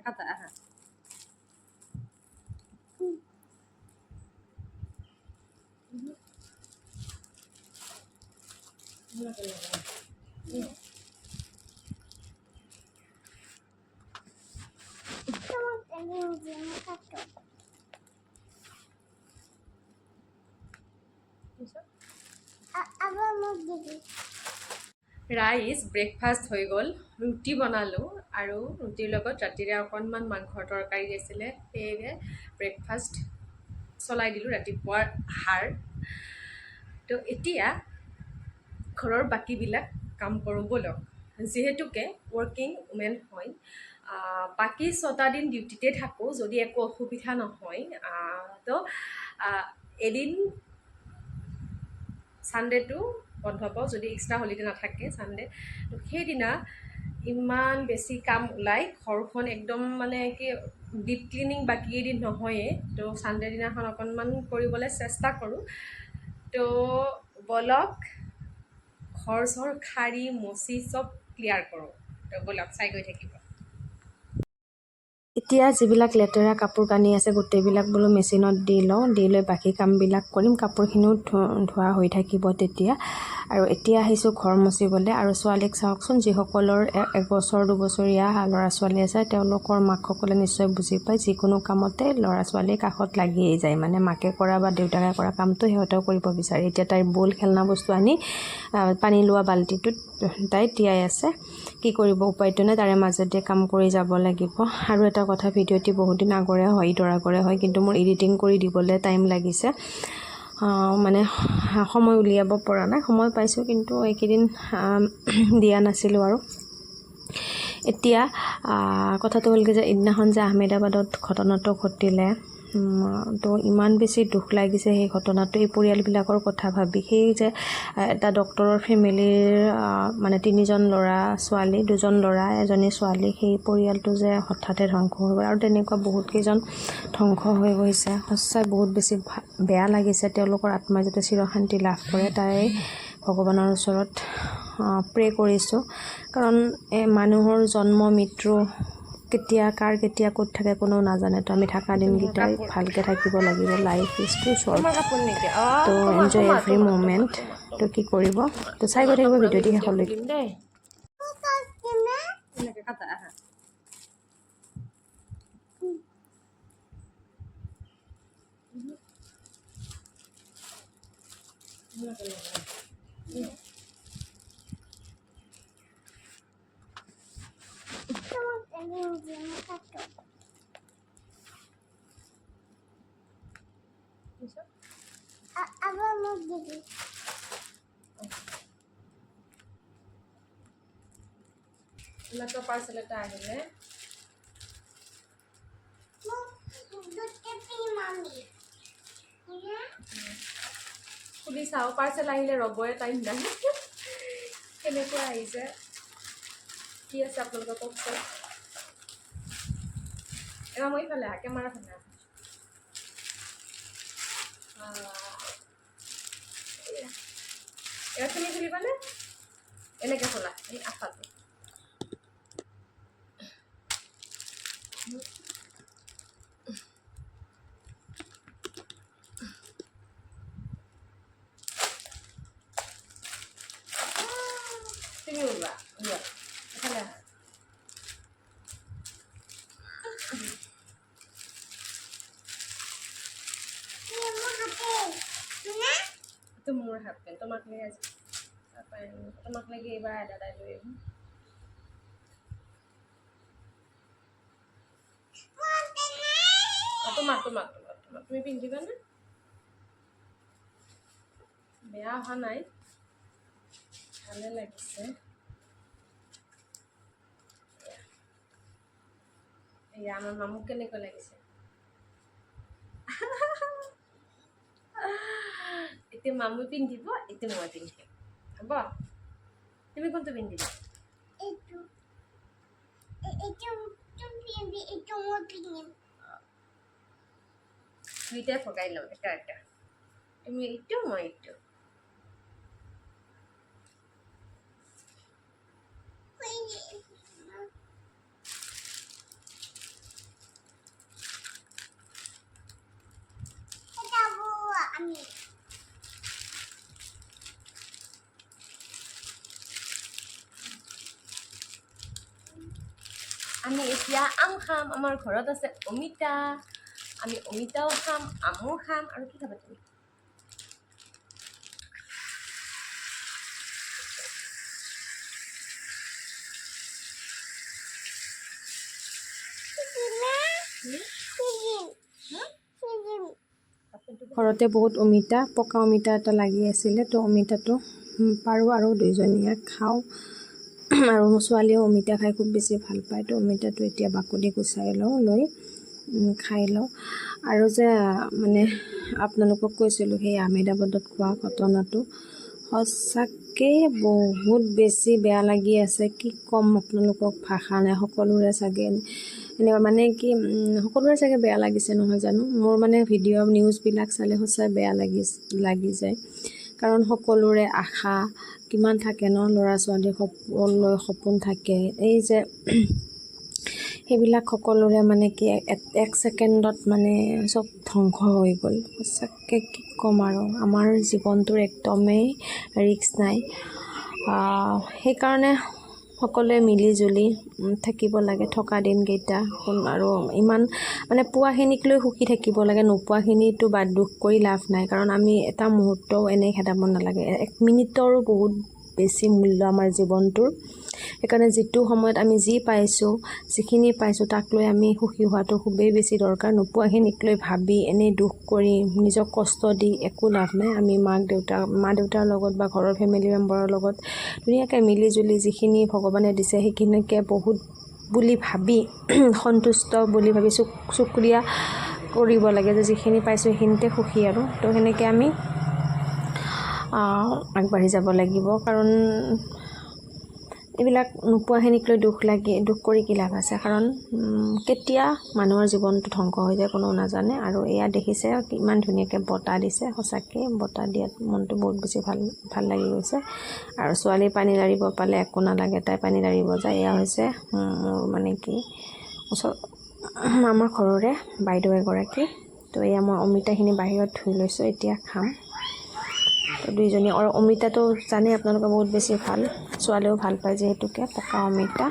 kata aha. Rice breakfast হৈ গ'ল, ৰুটি বনালোঁ আৰু ৰুটিৰ লগত ৰাতিৰে অকণমান মাংসৰ তৰকাৰী আছিলে, সেয়েহে ব্ৰেকফাষ্ট চলাই দিলোঁ ৰাতিপুৱাৰ আহাৰ। তো এতিয়া ঘৰৰ বাকীবিলাক কাম কৰোঁ ব'লক। যিহেতুকে ৱৰ্কিং উমেন হয়, বাকী 6টা দিন ডিউটিতে থাকোঁ যদি একো অসুবিধা নহয়। তো এদিন ছানডেটো বন্ধ পাওঁ যদি এক্সট্ৰা হলিডে নাথাকে ছানডে। তো সেইদিনা ইমান বেছি কাম ওলাই, ঘৰখন একদম মানে কি ডিপ ক্লিনিং বাকী এদিন নহয়েই। তো ছানডে দিনাখন অকণমান কৰিবলৈ চেষ্টা কৰোঁ। তো বলক ঘৰ চৰ সাৰি মচি চব ক্লিয়াৰ কৰোঁ। তো বলক চাই গৈ থাকিব। এতিয়া যিবিলাক লেতেৰা কাপোৰ কানি আছে গোটেইবিলাক বোলো মেচিনত দি লওঁ, দি লৈ বাকী কামবিলাক কৰিম। কাপোৰখিনিও ধোৱা হৈ থাকিব তেতিয়া। আৰু এতিয়া আহিছোঁ ঘৰ মচিবলৈ। আৰু ছোৱালীক চাওকচোন, যিসকলৰ 1 বছৰ 2 বছৰীয়া ল'ৰা ছোৱালী আছে তেওঁলোকৰ মাকসকলে নিশ্চয় বুজি পায়, যিকোনো কামতে ল'ৰা ছোৱালীৰ কাষত লাগিয়েই যায়। মানে মাকে কৰা বা দেউতাকে কৰা কামটো সিহঁতেও কৰিব বিচাৰে। এতিয়া তাইৰ বল খেলনা বস্তু আনি পানী লোৱা বাল্টিটোত তাই তিয়াই আছে। কি কৰিব, উপায়টো নাই, তাৰে মাজতে কাম কৰি যাব লাগিব। আৰু এটা কথা, ভিডিঅ'টি বহুত দিন আগৰে হয়, ঈদৰ আগৰে হয়, কিন্তু মোৰ এডিটিং কৰি দিবলৈ টাইম লাগিছে। মানে সময় উলিয়াব পৰা নাই। সময় পাইছোঁ কিন্তু এইকেইদিন দিয়া নাছিলোঁ। আৰু এতিয়া কথাটো হ'ল কি যে ইদিনাখন যে আহমেদাবাদত ঘটনাটো ঘটিলে, তো ইমান বেছি দুখ লাগিছে সেই ঘটনাটো, এই পৰিয়ালবিলাকৰ কথা ভাবি। সেই যে এটা ডক্টৰৰ ফেমিলিৰ মানে 3জন ল'ৰা ছোৱালী, 2জন ল'ৰা 1জনী ছোৱালী, সেই পৰিয়ালটো যে হঠাতে ধ্বংস হৈ গ'ল। আৰু তেনেকুৱা বহুতকেইজন ধ্বংস হৈ গৈছে। সঁচাই বহুত বেছি বেয়া লাগিছে। তেওঁলোকৰ আত্মাই যাতে চিৰশান্তি লাভ কৰে তাই ভগৱানৰ ওচৰত প্ৰে কৰিছোঁ। কাৰণ মানুহৰ জন্ম মৃত্যু কেতিয়া কাৰ কেতিয়া ক'ত থাকে কোনেও নাজানে। তো আমি থকা দিনকেইটাই ভালকৈ থাকিব লাগিব। লাইফ ইজ টু শ্বৰ্ট, তো এনজয় এভৰি মুমেণ্ট। তো কি কৰিব, তো চাই গৈ থাকিব ভিডিঅ'টি শেষলৈকে। তো পাৰ্চেল এটা আহিলে, খুলি চাওঁ। পাৰ্চেল আহিলে ৰ'বই টাইম নাই। কেনেকুৱা আহিছে, কি আছে আপোনালোকে কওকচোন। এবাৰ মই ইফালে কেমেৰা ফালে এবাৰ তুমি খুলিবানে এনেকৈ খোলা এই আঠাটো। তুমি উঠবা এফালে আহা। তো মোৰ হাফ পেণ্ট তোমাক লৈ আজি তোমাক লাগি এইবাৰ দাদাই লৈ আহিম। তোমাক তুমি পিন্ধিবানে? বেয়া অহা নাই, ভালে লাগিছে। এয়া আমাৰ মামুক কেনেকুৱা লাগিছে। এতিয়া মামু পিন্ধিব, এতিয়া মই পিন্ধিম, হ'ব? তুমি কোনটো পিন্ধিবা? দুইটাই ভগাই লওঁ এটা এটা। তুমি এইটো মই এইটো। আমি এতিয়া আম খাম আমাৰ ঘৰত আছে অমিতা আমি অমিতাও খাম আমো খাম আৰু কি খাবা তুমি ঘৰতে বহুত অমিতা পকা অমিতা এটা লাগি আছিলে তো অমিতাটো পাৰোঁ আৰু দুইজনীয়ে খাওঁ আৰু ছোৱালীয়েও অমিতা খাই খুব বেছি ভাল পায় তো অমিতাটো এতিয়া বাকলি গুচাই লৈ খাই লওঁ আৰু যে মানে আপোনালোকক কৈছিলোঁ সেই আহমেদাবাদত খোৱা ঘটনাটো সঁচাকৈ বহুত বেছি বেয়া লাগি আছে কি ক'ম আপোনালোকক ভাষা নাই সকলোৰে চাগে এনেকুৱা মানে কি সকলোৰে চাগে বেয়া লাগিছে নহয় জানো মোৰ মানে ভিডিঅ' নিউজবিলাক চালে সঁচাই বেয়া লাগি যায় কাৰণ সকলোৰে আশা কিমান থাকে ন ল'ৰা ছোৱালী সকলোলৈ সপোন থাকে এই যে সেইবিলাক সকলোৰে মানে কি এক ছেকেণ্ডত মানে চব ধ্বংস হৈ গ'ল সঁচাকৈ কি ক'ম আৰু আমাৰ জীৱনটোৰ একদমেই ৰিস্ক নাই সেইকাৰণে সকলোৱে মিলি জুলি থাকিব লাগে থকা দিনকেইটা আৰু ইমান মানে পোৱাখিনিক লৈ সুখী থাকিব লাগে নোপোৱাখিনিতো বাদ দুখ কৰি লাভ নাই কাৰণ আমি এটা মুহূৰ্তও এনেই খেদাব নালাগে এক মিনিটৰো বহুত বেছি মূল্য আমাৰ জীৱনটোৰ সেইকাৰণে যিটো সময়ত আমি যিখিনি পাইছোঁ তাক লৈ আমি সুখী হোৱাটো খুবেই বেছি দৰকাৰ নোপোৱাখিনিক লৈ ভাবি এনেই দুখ কৰি নিজক কষ্ট দি একো লাভ নাই আমি মা দেউতাৰ লগত বা ঘৰৰ ফেমিলি মেম্বাৰৰ লগত ধুনীয়াকৈ মিলি জুলি যিখিনি ভগৱানে দিছে সেইখিনিকে বহুত বুলি ভাবি সন্তুষ্ট বুলি ভাবি শুক্ৰিয়া কৰিব লাগে যে যিখিনি পাইছোঁ সেইখিনিতে সুখী আৰু তো সেনেকৈ আমি আগবাঢ়ি যাব লাগিব কাৰণ এইবিলাক নোপোৱাখিনিক লৈ দুখ কৰি কি লাভ আছে কাৰণ কেতিয়া মানুহৰ জীৱনটো ধ্বংস হৈ যায় কোনো নাজানে আৰু এয়া দেখিছে ইমান ধুনীয়াকৈ বতাহ দিছে সঁচাকৈ বতাহ দিয়াত মনটো বহুত বেছি ভাল লাগি গৈছে আৰু ছোৱালী পানী লাৰিব পালে একো নালাগে তাই পানী লাৰিব যায় এয়া হৈছে মোৰ মানে কি আমাৰ ঘৰৰে বাইদেউ এগৰাকী তো এয়া মই অমিতাখিনি বাহিৰত ধুই লৈছোঁ এতিয়া খাম তো দুইজনী আৰু অমিতাটো জানে আপোনালোকে বহুত বেছি ভাল ছোৱালীও ভাল পায় যিহেতুকে পকা অমিতা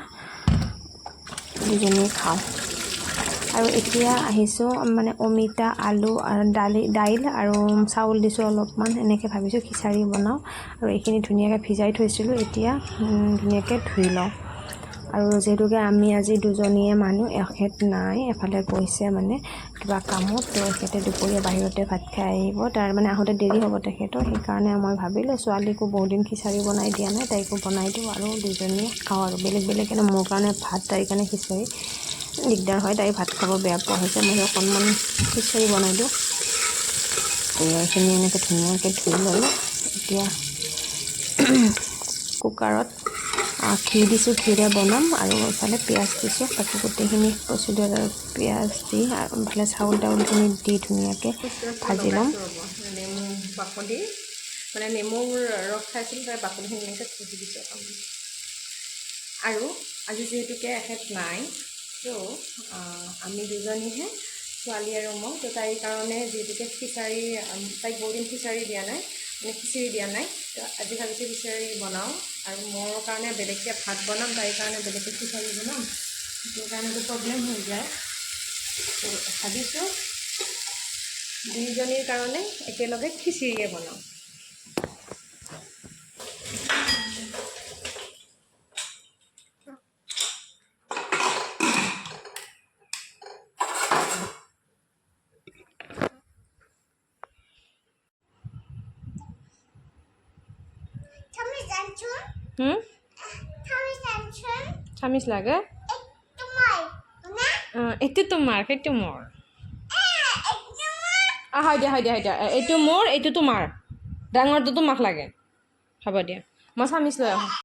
দুইজনী খাওঁ আৰু এতিয়া আহিছোঁ মানে অমিতা আলু আৰু দাইল আৰু চাউল দিছোঁ অলপমান এনেকৈ ভাবিছোঁ খিচাৰি বনাওঁ আৰু এইখিনি ধুনীয়াকৈ ভিজাই থৈছিলোঁ এতিয়া ধুনীয়াকৈ ধুই লওঁ আৰু যিহেতুকে আমি আজি দুজনীয়ে মানুহ এখেত নাই এফালে গৈছে মানে কিবা কামত তো এখেতে দুপৰীয়া বাহিৰতে ভাত খাই আহিব তাৰ মানে আহোঁতে দেৰি হ'ব তেখেতৰ সেইকাৰণে মই ভাবিলোঁ ছোৱালীকো বহুদিন খিচাৰি বনাই দিয়া নাই তাইকো বনাই দিওঁ আৰু দুজনীয়ে খাওঁ আৰু বেলেগ মোৰ কাৰণে ভাত তাইৰ কাৰণে খিচাৰি দিগদাৰ হয় তাই ভাত খাব বেয়া পোৱা হৈছে মই অকণমান খিচাৰি বনাই দিওঁ এইখিনি এনেকৈ ধুনীয়াকৈ ধুই ল'লোঁ এতিয়া কুকাৰত ঘি দিছোঁ ঘিৰে বনাম আৰু এইফালে পিঁয়াজ দিছোঁ বাকী গোটেইখিনি প্ৰচিডিউৰ আৰু পিঁয়াজ দি আৰু এইফালে চাউলখিনি দি ধুনীয়াকৈ ভাজি ল'ম নেমু বাকলি মানে নেমুৰ ৰস খাইছিলোঁ তাৰ বাকলিখিনি এনেকৈ থৈ দিছোঁ আৰু আজি যিহেতুকে এখেত নাই তো আমি দুজনীহে ছোৱালী আৰু মই তো তাইৰ কাৰণে যিহেতুকে খিচাৰি তাইক বহুদিন খিচাৰি দিয়া নাই মানে খিচিৰি দিয়া নাই তো আজি ভাবিছোঁ খিচাৰি বনাওঁ আৰু মোৰ কাৰণে বেলেগকৈ ভাত বনাম তাইৰ কাৰণে বেলেগকৈ খিচাৰি বনাম সেইটো কাৰণেতো প্ৰব্লেম হৈ যায় তো ভাবিছোঁ দুইজনীৰ কাৰণে একেলগে খিচিৰিয়ে বনাওঁ চামিচ লাগে এইটো তোমাৰ সেইটো মোৰ হয় দিয়া এইটো মোৰ এইটো তোমাৰ ডাঙৰটো তোমাক লাগে হ'ব দিয়া মই চামিচ লৈ আহোঁ